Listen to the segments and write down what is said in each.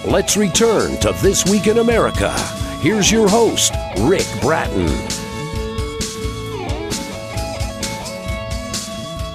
Let's return to This Week in America. Here's your host, Rick Bratton.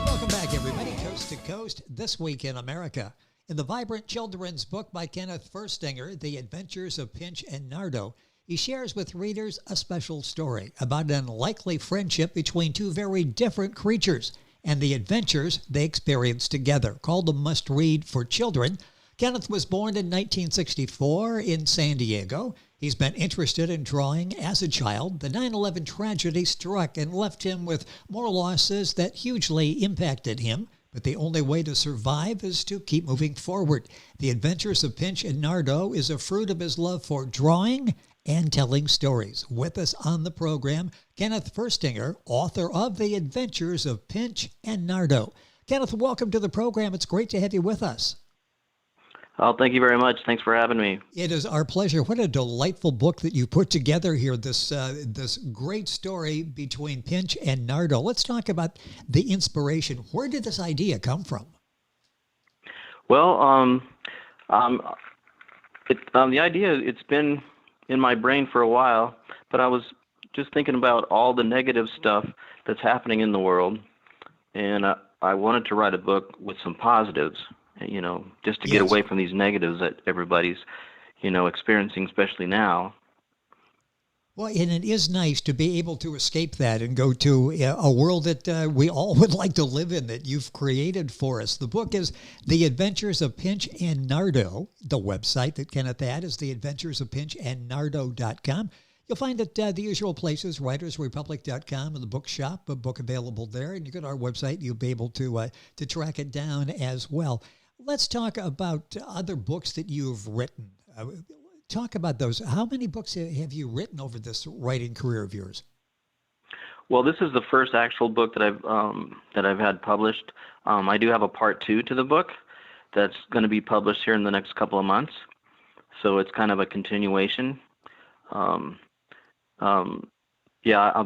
Welcome back, everybody, coast to coast, This Week in America. In the vibrant children's book by Kenneth Fuerstinger, The Adventures of Pinch and Nardo, he shares with readers a special story about an unlikely friendship between two very different creatures and the adventures they experience together. Called a must-read for children, Kenneth was born in 1964 in San Diego. He's been interested in drawing as a child. The 9/11 tragedy struck and left him with more losses that hugely impacted him. But the only way to survive is to keep moving forward. The Adventures of Pinch and Nardo is a fruit of his love for drawing and telling stories. With us on the program, Kenneth Fuerstinger, author of The Adventures of Pinch and Nardo. Kenneth, welcome to the program. It's great to have you with us. Oh, thank you very much. Thanks for having me. It is our pleasure. What a delightful book that you put together here, this great story between Pinch and Nardo. Let's talk about the inspiration. Where did this idea come from? Well, the idea, it's been in my brain for a while, but I was just thinking about all the negative stuff that's happening in the world, and I wanted to write a book with some positives. Just to get away from these negatives that everybody's, experiencing, especially now. Well, and it is nice to be able to escape that and go to a world that we all would like to live in, that you've created for us. The book is The Adventures of Pinch and Nardo. The website that Kenneth had is theadventuresofpinchandnardo.com. You'll find it the usual places, writersrepublic.com and the bookshop, a book available there. And you go to our website, you'll be able to track it down as well. Let's talk about other books that you've written. Talk about those. How many books have you written over this writing career of yours? Well, this is the first actual book that I've had published. I do have a part 2 to the book that's going to be published here in the next couple of months. So it's kind of a continuation. I've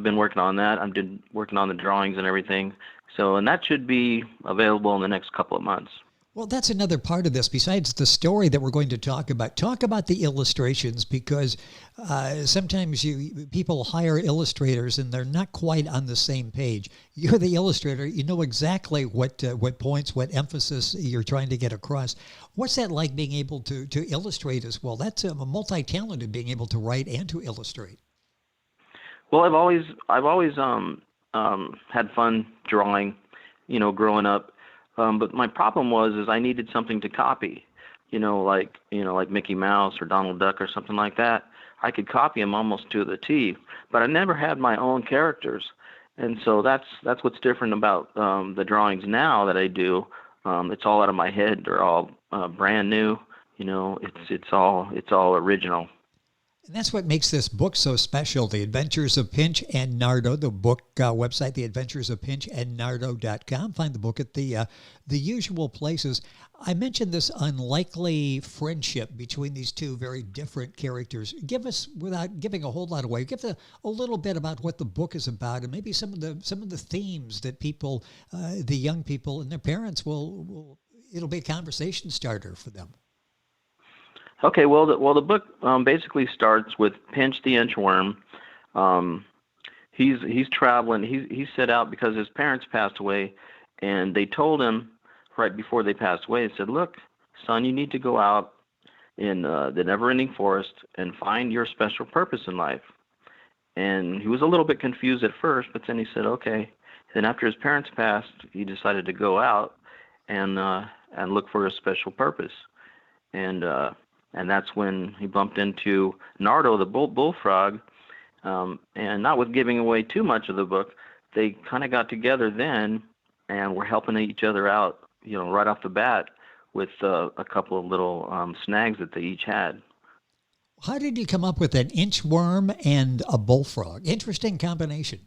been working on that. I've been working on the drawings and everything. And that should be available in the next couple of months. Well, that's another part of this. Besides the story that we're going to talk about the illustrations, because sometimes people hire illustrators and they're not quite on the same page. You're the illustrator. You know exactly what points, what emphasis you're trying to get across. What's that like, being able to illustrate as well? That's a multi-talented, being able to write and to illustrate. Well, I've always had fun drawing, growing up. But my problem was I needed something to copy, like Mickey Mouse or Donald Duck or something like that. I could copy them almost to the T, but I never had my own characters. And so that's what's different about the drawings now that I do. It's all out of my head. They're all brand new. It's all original. And that's what makes this book so special, The Adventures of Pinch and Nardo, the book website, theadventuresofpinchandnardo.com. Find the book at the usual places. I mentioned this unlikely friendship between these two very different characters. Give us, without giving a whole lot away, give a little bit about what the book is about, and maybe some of the themes that people, the young people and their parents it'll be a conversation starter for them. Okay, well, the book basically starts with Pinch the inchworm. He's traveling. He set out because his parents passed away, and they told him right before they passed away. They said, "Look, son, you need to go out in the never-ending forest and find your special purpose in life." And he was a little bit confused at first, but then he said, "Okay." Then after his parents passed, he decided to go out and look for a special purpose, and that's when he bumped into Nardo, the bullfrog. And not with giving away too much of the book, they kind of got together then and were helping each other out, right off the bat with a couple of little snags that they each had. How did you come up with an inchworm and a bullfrog? Interesting combination.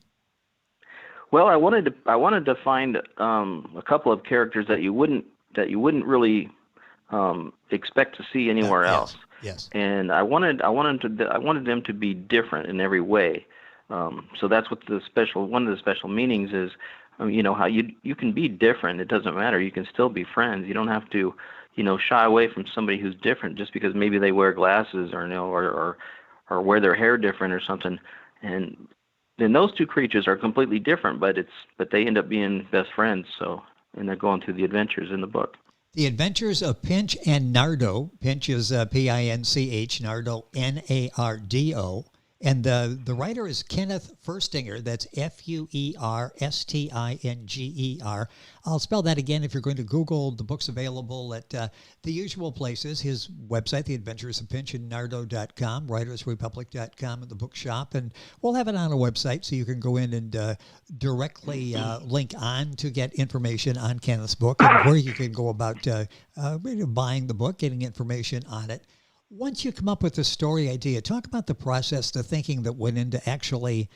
Well, I wanted to find a couple of characters that you wouldn't really expect to see anywhere else. Yes. And I wanted them to be different in every way. So that's what one of the special meanings is. How you can be different. It doesn't matter. You can still be friends. You don't have to, shy away from somebody who's different just because maybe they wear glasses or or wear their hair different or something. And then those two creatures are completely different, but they end up being best friends. So, and they're going through the adventures in the book. The Adventures of Pinch and Nardo. Pinch is Pinch, Nardo, Nardo. And the writer is Kenneth Fuerstinger. That's Fuerstinger. I'll spell that again if you're going to Google. The book's available at the usual places. His website, The Adventures of Pinch and Nardo.com, WritersRepublic.com, and the bookshop. And we'll have it on a website so you can go in and directly link on to get information on Kenneth's book and where you can go about buying the book, getting information on it. Once you come up with the story idea, talk about the process, the thinking that went into actually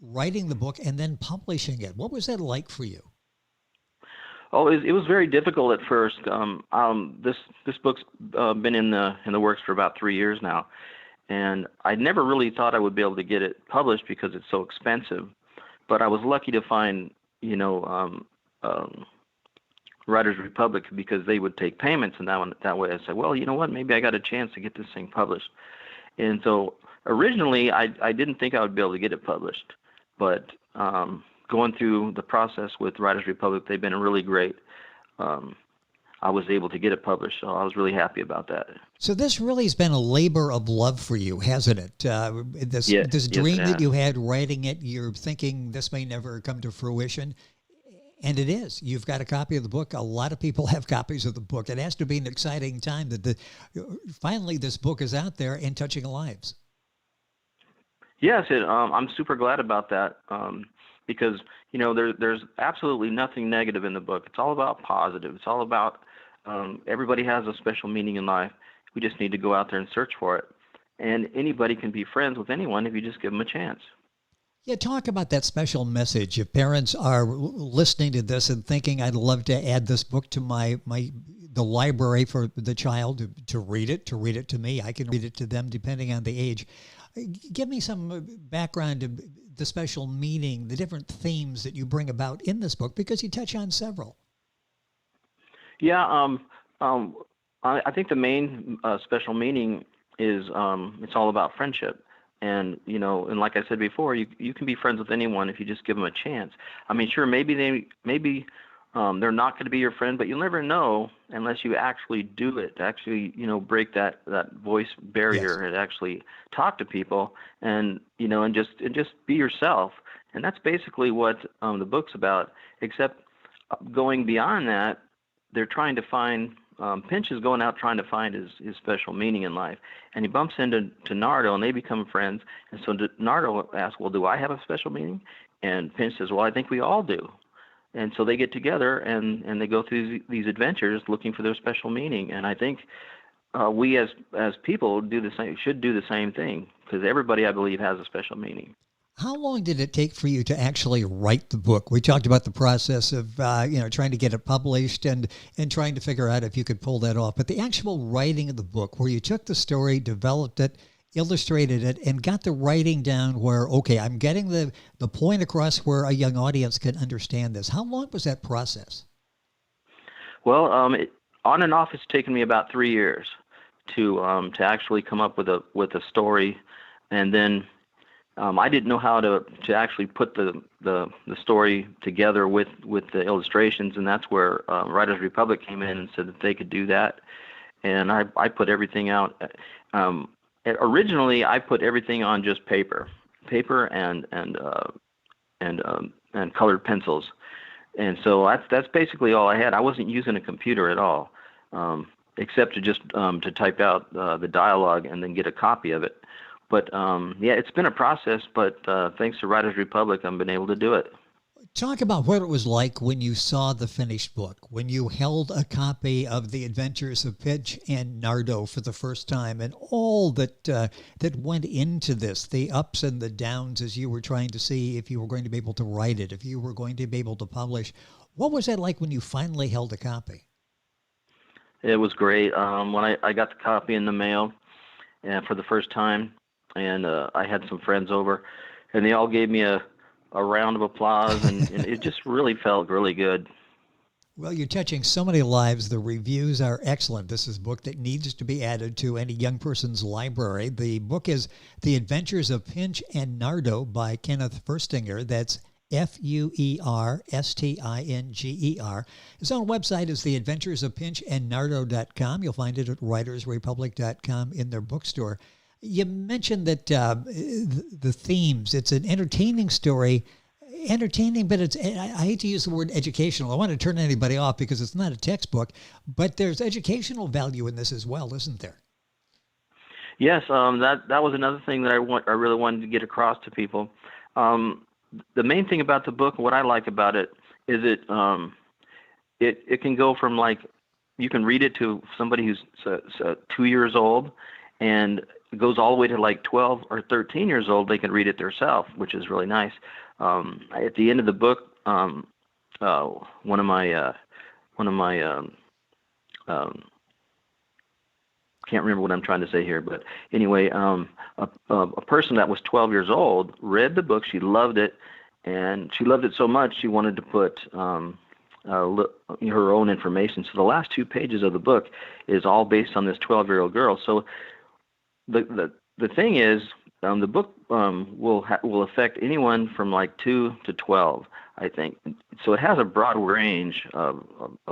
writing the book and then publishing it. What was that like for you? Oh, it was very difficult at first. This book's been in the works for about 3 years now, and I never really thought I would be able to get it published because it's so expensive. But I was lucky to find, Writers Republic, because they would take payments, and that way I said, well, you know what, maybe I got a chance to get this thing published. And so originally I didn't think I would be able to get it published, but going through the process with Writers Republic, they've been really great. I was able to get it published, so I was really happy about that. So this really has been a labor of love for you, hasn't it? This dream that you had writing it, you're thinking this may never come to fruition. And it is. You've got a copy of the book. A lot of people have copies of the book. It has to be an exciting time that finally this book is out there and touching lives. Yes, I'm super glad about that because, there's absolutely nothing negative in the book. It's all about positive. It's all about everybody has a special meaning in life. We just need to go out there and search for it. And anybody can be friends with anyone if you just give them a chance. Yeah, talk about that special message. If parents are listening to this and thinking, I'd love to add this book to the library for the child to read it to me, I can read it to them depending on the age. Give me some background of the special meaning, the different themes that you bring about in this book, because you touch on several. Yeah, I think the main special meaning is it's all about friendship. And, and like I said before, you can be friends with anyone if you just give them a chance. I mean, sure, maybe they're not going to be your friend, but you'll never know unless you actually do it, actually, break that voice barrier. Yes. And actually talk to people and, and just be yourself. And that's basically what the book's about, except going beyond that, they're trying to find Pinch is going out trying to find his special meaning in life, and he bumps into Nardo, and they become friends. And so Nardo asks, well, do I have a special meaning? And Pinch says, well, I think we all do. And so they get together, and they go through these adventures looking for their special meaning. And I think we as people should do the same thing, because everybody, I believe, has a special meaning. How long did it take for you to actually write the book? We talked about the process of, trying to get it published and trying to figure out if you could pull that off. But the actual writing of the book, where you took the story, developed it, illustrated it, and got the writing down where, okay, I'm getting the point across where a young audience can understand this. How long was that process? Well, on and off, it's taken me about 3 years to actually come up with a story, and then I didn't know how to actually put the story together with the illustrations, and that's where Writers Republic came in and said that they could do that. And I put everything out. Originally, I put everything on just paper and colored pencils, and so that's basically all I had. I wasn't using a computer at all, except to just to type out the dialogue and then get a copy of it. But, it's been a process, but thanks to Writers Republic, I've been able to do it. Talk about what it was like when you saw the finished book, when you held a copy of The Adventures of Pinch and Nardo for the first time, and all that went into this, the ups and the downs as you were trying to see if you were going to be able to write it, if you were going to be able to publish. What was that like when you finally held a copy? It was great. When I got the copy in the mail for the first time, and I had some friends over, and they all gave me a round of applause, and it just really felt really good. Well, you're touching so many lives. The reviews are excellent. This is a book that needs to be added to any young person's library. The book is The Adventures of Pinch and Nardo by Kenneth Fuerstinger. That's Fuerstinger. His own website is theadventuresofpinchandnardo.com. You'll find it at writersrepublic.com in their bookstore. You mentioned that the themes, it's an entertaining story. Entertaining, but I hate to use the word educational. I want to turn anybody off because it's not a textbook, but there's educational value in this as well, isn't there? Yes, that was another thing that I really wanted to get across to people. The main thing about the book, what I like about it, is it can go from, like, you can read it to somebody who's 2 years old, and it goes all the way to like 12 or 13 years old. They can read it themselves, which is really nice. At the end of the book, one of my can't remember what I'm trying to say here, but anyway, a person that was 12 years old read the book. She loved it, and she loved it so much she wanted to put her own information. So the last 2 pages of the book is all based on this 12-year-old girl. So the thing is, the book will affect anyone from like 2 to 12, I think. So it has a broad range of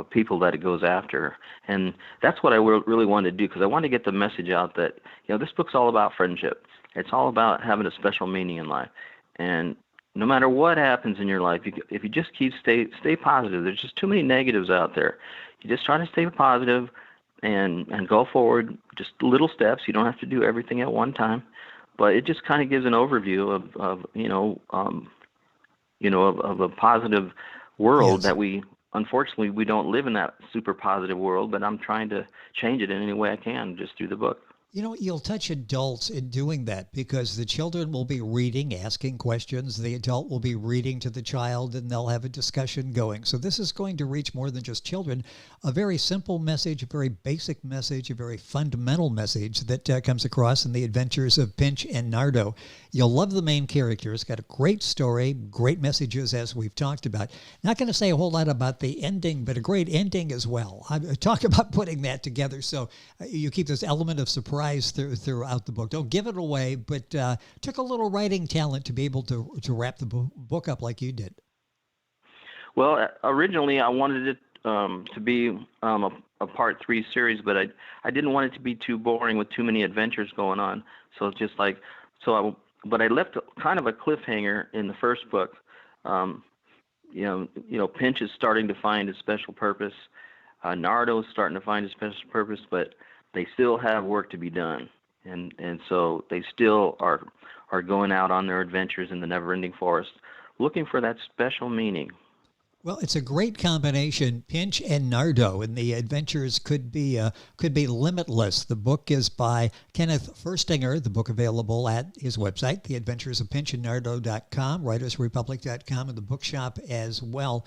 people that it goes after, and that's what I really wanted to do, because I want to get the message out that, this book's all about friendship. It's all about having a special meaning in life, and no matter what happens in your life, if you just stay positive. There's just too many negatives out there. You just try to stay positive and go forward, just little steps. You don't have to do everything at one time. But it just kind of gives an overview of a positive world. Yes. That unfortunately, we don't live in that super positive world, but I'm trying to change it in any way I can just through the book. You'll touch adults in doing that, because the children will be reading, asking questions. The adult will be reading to the child, and they'll have a discussion going. So this is going to reach more than just children. A very simple message, a very basic message, a very fundamental message that comes across in The Adventures of Pinch and Nardo. You'll love the main character. It's got a great story, great messages, as we've talked about. Not going to say a whole lot about the ending, but a great ending as well. I talk about putting that together so you keep this element of surprise throughout the book. Don't give it away, but took a little writing talent to be able to wrap the book up like you did. Well, originally I wanted it to be a part 3 series, but I didn't want it to be too boring with too many adventures going on. So it's just like, but I left kind of a cliffhanger in the first book. Pinch is starting to find his special purpose. Nardo is starting to find his special purpose, but they still have work to be done, and so they still are going out on their adventures in the never-ending forest, looking for that special meaning. Well, it's a great combination, Pinch and Nardo, and the adventures could be limitless. The book is by Kenneth Fuerstinger. The book available at his website, theadventuresofpinchandnardo.com, writersrepublic.com, and the bookshop as well.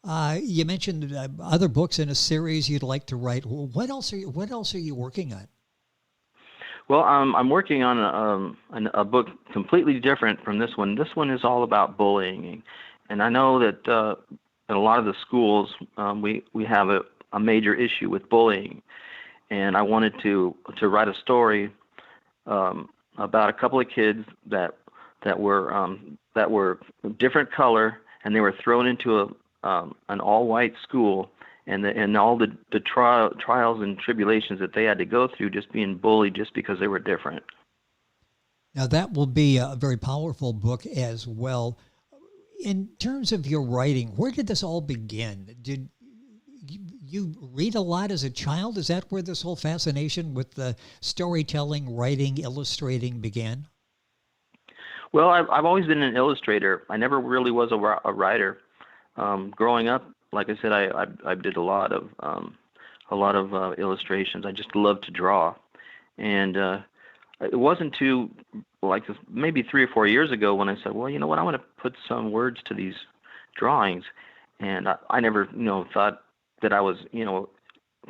You mentioned other books in a series you'd like to write. What else are you working on? Well, I'm working on a book completely different from this one. This one is all about bullying, and I know that in a lot of the schools we have a major issue with bullying, and I wanted to write a story about a couple of kids that were different color, and they were thrown into an all-white school, and all the trials and tribulations that they had to go through just being bullied just because they were different. Now that will be a very powerful book as well. In terms of your writing, where did this all begin? Did you read a lot as a child? Is that where this whole fascination with the storytelling, writing, illustrating began? Well, I've always been an illustrator. I never really was a writer. Growing up, like I said, I did a lot of illustrations. I just loved to draw, and it wasn't too maybe 3 or 4 years ago when I said, well, you know what, I want to put some words to these drawings, and I never thought that I was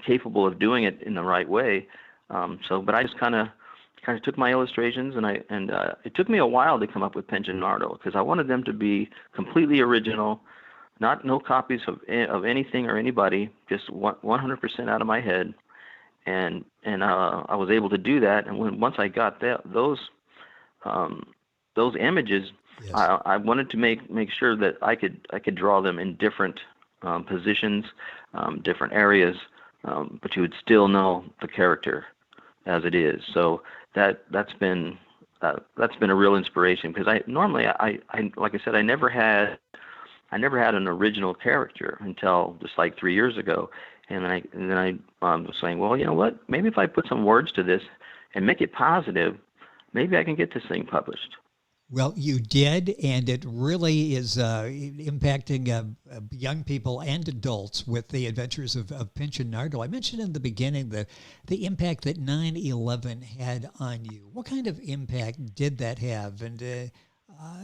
capable of doing it in the right way. But I just kind of took my illustrations, and it took me a while to come up with Pinch and Nardo, because I wanted them to be completely original. no copies of anything or anybody, just 100% out of my head, and I was able to do that. And once I got those images, Yes. I wanted to make sure that I could draw them in different positions, different areas, but you would still know the character as it is. So that's been a real inspiration, because I normally like I said, I never had an original character until just like 3 years ago, and then I was saying, well, you know what? Maybe if I put some words to this and make it positive, maybe I can get this thing published. Well, you did, and it really is impacting young people and adults with the adventures of Pinch and Nardo. I mentioned in the beginning the impact that 9/11 had on you. What kind of impact did that have? And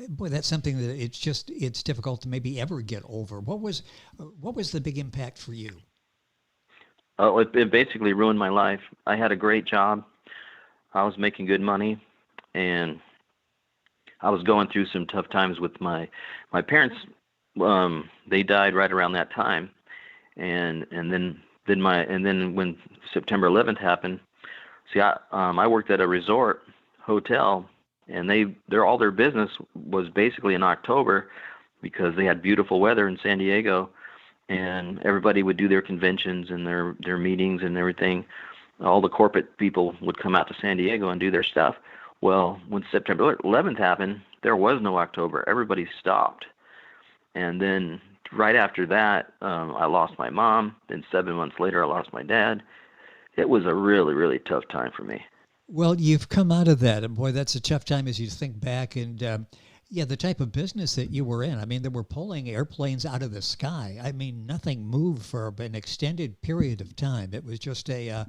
boy, that's something that it's difficult to maybe ever get over. What was the big impact for you? Oh, it basically ruined my life. I had a great job. I was making good money, and I was going through some tough times with my parents. They died right around that time, and then when September 11th happened, see, I worked at a resort hotel, and all their business was basically in October, because they had beautiful weather in San Diego, and everybody would do their conventions and their meetings and everything. All the corporate people would come out to San Diego and do their stuff. Well, when September 11th happened, there was no October. Everybody stopped. And then right after that, I lost my mom. Then 7 months later, I lost my dad. It was a really, really tough time for me. Well, you've come out of that, and boy, that's a tough time as you think back. And the type of business that you were in. I mean, they were pulling airplanes out of the sky. I mean, nothing moved for an extended period of time. It was just a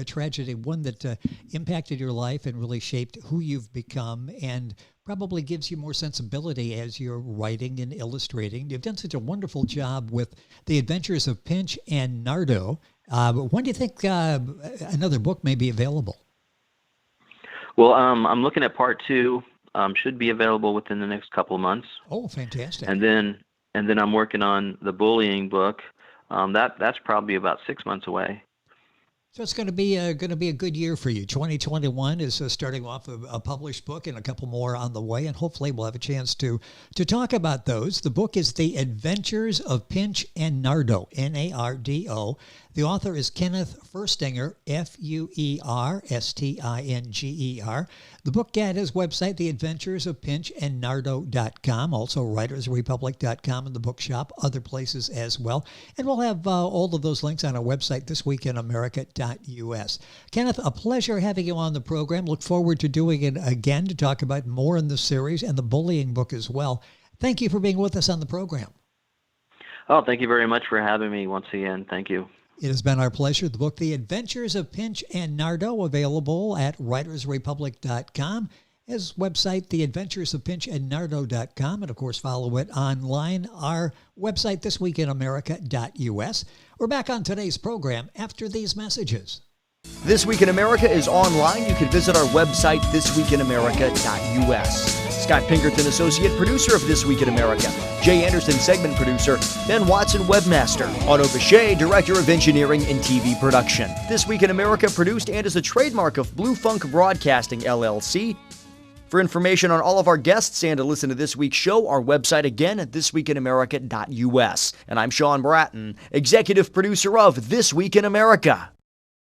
tragedy, one that impacted your life and really shaped who you've become, and probably gives you more sensibility as you're writing and illustrating. You've done such a wonderful job with The Adventures of Pinch and Nardo. When do you think another book may be available? Well, I'm looking at part 2. Should be available within the next couple of months. Oh, fantastic! And then I'm working on the bullying book. That's probably about 6 months away. So it's going to be a good year for you. 2021 is starting off a published book, and a couple more on the way, and hopefully we'll have a chance to talk about those. The book is The Adventures of Pinch and Nardo, Nardo. The author is Kenneth Fuerstinger, Fuerstinger. The book at his website, theadventuresofpinchandnardo.com, also writersrepublic.com in the bookshop, other places as well. And we'll have all of those links on our website, thisweekinamerica.us. Kenneth, a pleasure having you on the program. Look forward to doing it again to talk about more in the series and the bullying book as well. Thank you for being with us on the program. Oh, thank you very much for having me once again. Thank you. It has been our pleasure. The book, The Adventures of Pinch and Nardo, available at writersrepublic.com. His website, theadventuresofpinchandnardo.com. And, of course, follow it online. Our website, thisweekinamerica.us. We're back on today's program after these messages. This Week in America is online. You can visit our website, thisweekinamerica.us. Scott Pinkerton, Associate Producer of This Week in America. Jay Anderson, Segment Producer. Ben Watson, Webmaster. Otto Bechet, Director of Engineering and TV Production. This Week in America produced and is a trademark of Blue Funk Broadcasting, LLC. For information on all of our guests and to listen to this week's show, our website again at thisweekinamerica.us. And I'm Sean Bratton, Executive Producer of This Week in America.